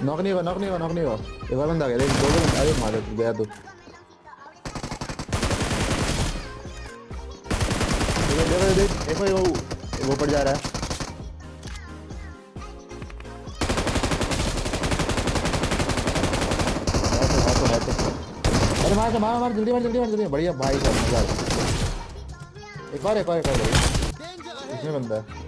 Knock नहीं हुआ, knock नहीं हुआ, नॉक नहीं हुआ। एक और बंदा आ गया, देख दो बंदा। अरे मार गया तू। देख देख देख, वो पड़ जा रहा है। अरे मार मार मार, जल्दी मार, जल्दी मार, जल्दी। बढ़िया भाई साहब, मजा आ गया। एक और, एक और, एक और। इसमें बंदा है।